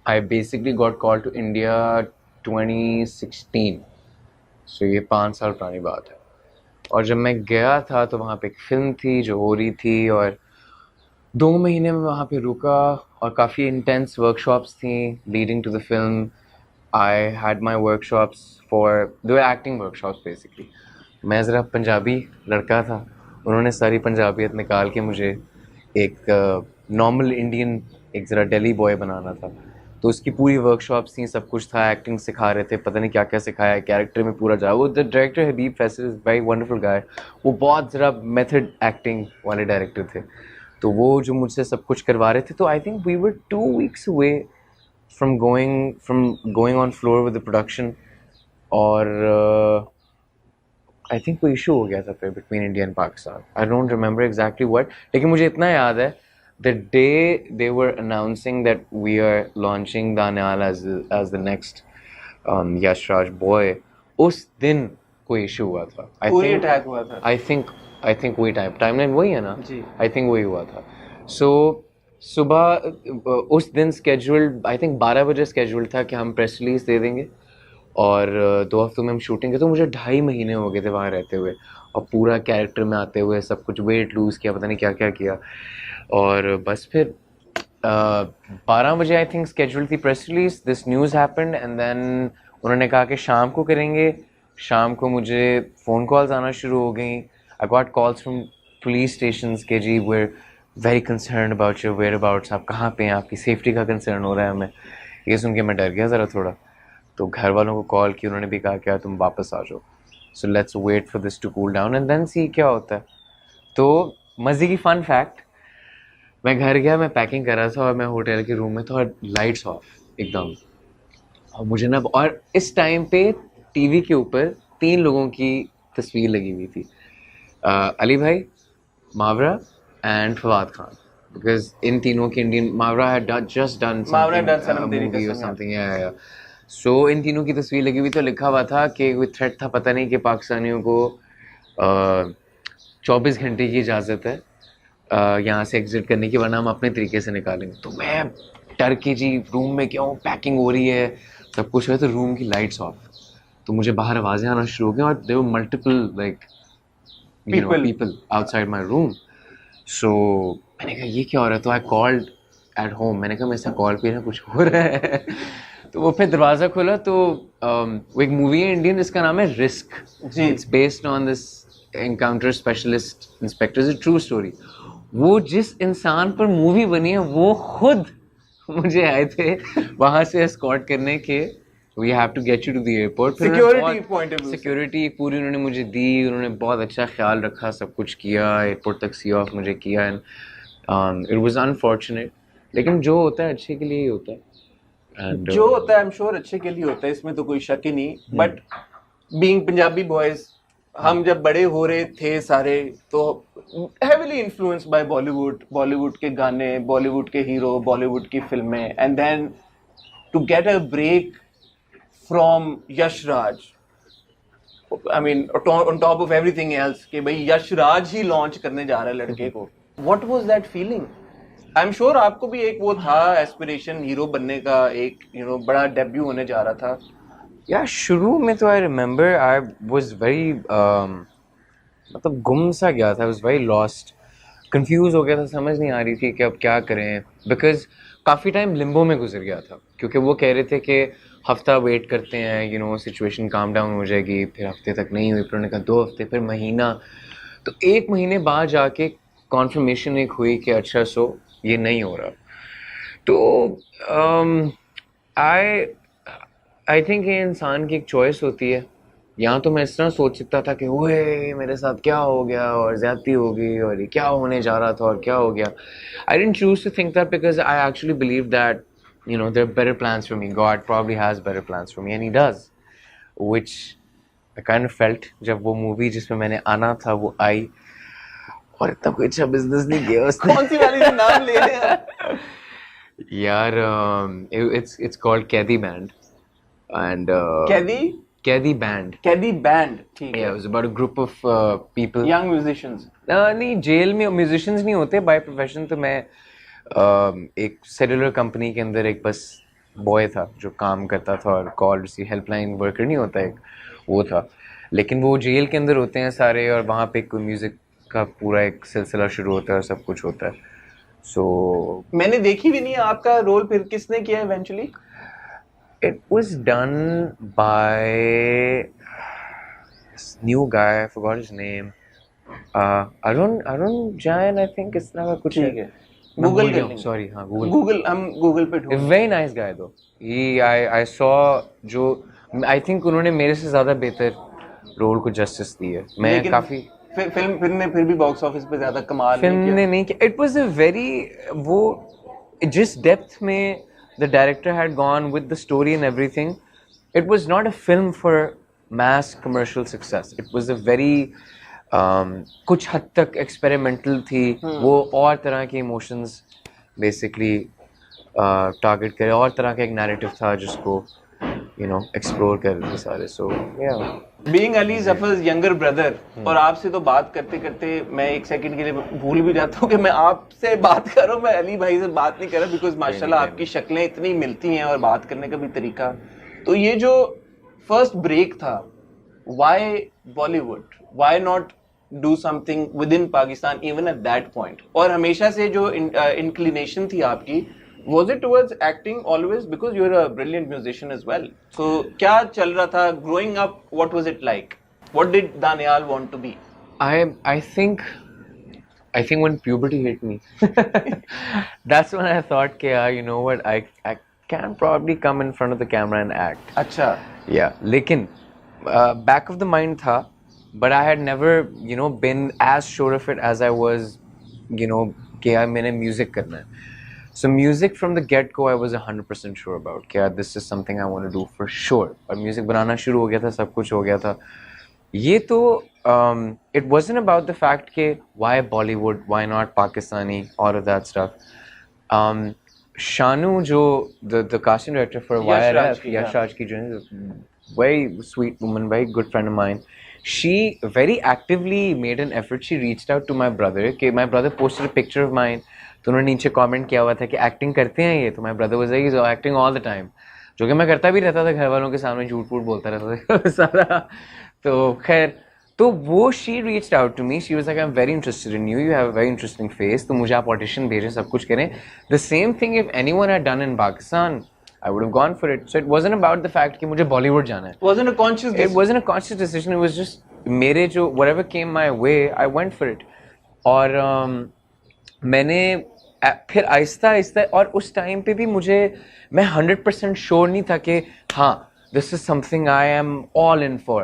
I basically got called to India 2016. So ये 5 साल पुरानी बात है. और जब मैं गया था तो वहाँ पे एक फिल्म थी जो हो रही थी, और 2 महीने में वहाँ पे रुका, और काफ़ी इंटेंस वर्कशॉप्स थी leading to the film. I had my workshops for दो एक्टिंग वर्कशॉप्स बेसिकली. मैं ज़रा पंजाबी लड़का था, उन्होंने सारी पंजाबियत निकाल के मुझे एक नॉर्मल इंडियन, एक ज़रा दिल्ली बॉय बनाना था. तो उसकी पूरी वर्कशॉप्स थी, सब कुछ था, एक्टिंग सिखा रहे थे, पता नहीं क्या क्या सिखाया, कैरेक्टर में पूरा जा. वो the director Habib Faisal is very wonderful guy. वो बहुत ज़रा मेथड एक्टिंग वाले डायरेक्टर थे. तो वो जो मुझसे सब कुछ करवा रहे थे, तो I think we were 2 weeks away from going on floor with the production. और आई थिंक कोई इशू हो गया था फिर between India and Pakistan. I don't remember exactly what, लेकिन मुझे इतना याद है the day they were announcing that we are launching Daniyal as the next Yash Raj boy, उस दिन कोई इशू हुआ था. पूरी अटैक हुआ था. आई थिंक वही टाइमलाइन वही है ना जी. आई थिंक वही हुआ था. सो सुबह उस दिन स्केड्यूल्ड, आई थिंक 12 बजे स्केड्यूल्ड था कि हम प्रेस रिलीज दे देंगे, और 2 हफ्तों में हम शूटिंग के. तो मुझे 2.5 महीने हो गए थे वहाँ रहते हुए, और पूरा कैरेक्टर में आते हुए सब कुछ वेट लूज़ किया, पता नहीं क्या क्या किया. और बस फिर 12 बजे आई थिंक स्केड्यूल थी press release. This news happened, and then उन्होंने कहा कि शाम को करेंगे. शाम को मुझे फ़ोन कॉल्स आना शुरू हो गई. I got calls from police station के, जी were very concern about your whereabouts, आप कहाँ पे हैं, आपकी सेफ्टी का कंसर्न हो रहा है हमें. ये सुन के मैं डर गया ज़रा थोड़ा. तो घर वालों को कॉल की, उन्होंने भी कहा क्या तुम वापस आ जाओ, so let's wait for this to cool down and then see क्या होता है. तो मज़े की फ़न फैक्ट, मैं घर गया, मैं पैकिंग कर रहा था और मैं होटल के रूम में था और लाइट्स ऑफ एकदम. और मुझे ना, और इस टाइम पे टीवी के ऊपर 3 लोगों की तस्वीर लगी हुई थी, अली भाई, मावरा एंड फवाद खान. बिकॉज इन तीनों की Indian, Mawra had just done movie और समथिंग. सो इन तीनों की तस्वीर लगी हुई, तो लिखा हुआ था कि कोई थ्रेट था, पता नहीं, कि पाकिस्तानियों को 24 घंटे की इजाज़त है यहाँ से एग्जिट करने की, वरना हम अपने तरीके से निकालेंगे. तो मैं डर के जी रूम में क्या हूँ, पैकिंग हो रही है, सब कुछ है, तो रूम की लाइट्स ऑफ. तो मुझे बाहर आवाज़ें आना शुरू हो गई, और there were multiple like people outside my room. So मैंने कहा ये क्या हो रहा है. तो आई कॉल्ड एट होम, मैंने कहा मैं ऐसा कॉल पे ना कुछ हो रहा है. तो वो फिर दरवाज़ा खोला, तो वो एक मूवी है इंडियन जिसका नाम है risk. It's based on this encounter specialist inspector, it's a true story. वो जिस इंसान पर मूवी बनी है वो खुद मुझे आए थे वहाँ से एस्कॉर्ट करने के, we have to get you to the airport. Security point of view, security पूरी उन्होंने मुझे दी, उन्होंने बहुत अच्छा ख्याल रखा, सब कुछ किया, एयरपोर्ट तक सी ऑफ मुझे किया. एंड इट वाज अनफॉर्चुनेट, लेकिन जो होता है अच्छे के लिए ही होता है. And, जो होता है आई एम श्योर अच्छे के लिए होता है, इसमें तो कोई शक ही नहीं. बट बीइंग पंजाबी बॉयज, हम जब बड़े हो रहे थे सारे, तो हेवीली इन्फ्लुएंस्ड बाय बॉलीवुड के गाने, बॉलीवुड के हीरो, बॉलीवुड की फिल्में, and then to get a break from Yash Raj, I mean on top of everything else, कि भाई यश राज ही लॉन्च करने जा रहा है लड़के को. What was that feeling? I am sure आपको भी एक वो था एस्पिरेशन हीरो बनने का, एक बड़ा डेब्यू होने जा रहा था. या शुरू में तो I remember I was very मतलब गुम सा गया था, I was very lost, confuse हो गया था, समझ नहीं आ रही थी कि अब क्या करें. बिकॉज काफ़ी टाइम लिम्बो में गुजर गया था, क्योंकि वो कह रहे थे कि हफ्ता वेट करते हैं, सिचुएशन काम डाउन हो जाएगी. फिर हफ्ते तक नहीं हुई, फिर उन्होंने कहा 2 हफ्ते, फिर महीना. तो 1 महीने बाद जाके कॉन्फर्मेशन एक हुई कि अच्छा सो ये नहीं हो रहा. तो आई थिंक ये इंसान की एक चॉइस होती है. यहाँ तो मैं इस तरह सोच सकता था कि ओए मेरे साथ क्या हो गया, और ज़्यादती हो गई, और ये क्या होने जा रहा था, और क्या हो गया. I didn't choose to think that, because I actually believe that there are better plans for me. God probably has better plans for me, and He does, which I kind of felt जब वो movie जिसमें मैंने आना था वो आई, और इतना कोई अच्छा बिजनेस नहीं किया उसने. कौन सी वाली से नाम ले रहे हैं यार? it's called कैदी बैंड, and कैदी बैंड. ठीक Yeah, है. it was about a group of people. Young musicians. नहीं, जेल में म्यूजिशियंस नहीं होते बाय प्रोफेशन. तो मैं एक सेलुलर कंपनी के अंदर एक बस बॉय था जो काम करता था और कॉल रिसीव हेल्पलाइन वर्कर नहीं होता एक, वो था। लेकिन वो जेल के अंदर होते हैं सारे और वहाँ पे कोई म्यूज़िक का पूरा एक सिलसिला शुरू होता है और सब कुछ होता है। सो मैंने देखी भी नहीं है आपका रोल, फिर किसने किया eventually? it was done by this new guy, I forgot his name. Arun Jain, I think इस तरह का कुछ ठीक है, मैं गूगल भूल कर गया हूँ, लेंगे। sorry, हाँ गूगल। गूगल, हम गूगल पे A ढूंढ। very nice guy though. I saw जो I think उन्होंने मेरे से ज़्यादा बेहतर रोल को जस्टिस दी है। मैं लेकिन काफ़ी फिल्म ने फिर भी बॉक्स ऑफिस पे ज्यादा कमाल फिल्म नहीं किया। ने नहीं किया। इट वाज अ वेरी वो जिस डेप्थ में the director had gone with the story and everything, it was not a film for mass commercial success. It was a very कुछ हद तक एक्सपेरिमेंटल थी। वो और तरह के इमोशंस बेसिकली टारगेट करे, और तरह का एक नैरेटिव था जिसको एक्सप्लोर कर रहे थे सारे। सो या बीइंग अली जफर's यंगर ब्रदर, और आपसे तो बात करते करते मैं एक सेकंड के लिए भूल भी जाता हूँ कि मैं आपसे बात कर रहा हूँ, मैं अली भाई से बात नहीं कर रहा, बिकॉज माशाल्लाह आपकी शक्लें इतनी मिलती हैं और बात करने का भी तरीका। तो ये जो फर्स्ट ब्रेक था, why Bollywood, why not do something with in Pakistan even at that point? और हमेशा से जो इंक्लिनेशन थी आपकी, was it towards acting always, because you're a brilliant musician as well? So क्या चल रहा था growing up? What was it like? What did Daniel want to be? I think when puberty hit me, that's when I thought, you know what, I can probably come in front of the camera and act. अच्छा, Yeah, लेकिन back of the mind था, but I had never been as sure of it as I was कि यार मैंने music करना है. So music from the get-go I was 100% sure about कि यार this is something I want to do for sure. और music बनाना शुरू हो गया था, सब कुछ हो गया था। ये तो it wasn't about the fact कि why Bollywood, why not Pakistani, all of that stuff. Shanu जो the casting director for YRF, Yash Raj की जो है, very sweet woman, very good friend of mine. She very actively made an effort. She reached out to my brother कि my brother posted a picture of mine, तो उन्होंने नीचे comment किया हुआ था कि एक्टिंग करते हैं ये, तो my brother was like is acting all the time, जो कि मैं करता भी रहता था, घर वालों के सामने झूठ फूट बोलता रहता था सारा। तो खैर, तो वो she reached out to me, she was like I am very interested in you, you have a very interesting face, तो मुझे आप ऑडिशन भेजें, सब कुछ करें। The same thing if anyone had done in Pakistan, I would have gone for it. So it wasn't about the fact कि मुझे बॉलीवुड जाना है। wasn't a conscious decision. It wasn't a conscious decision. It was just मेरे जो whatever came my way, I went for it. और मैंने फिर आहिस्ता आहिस्ता, और उस टाइम पे भी मैं 100% श्योर नहीं था कि हाँ, this is something I am all in for.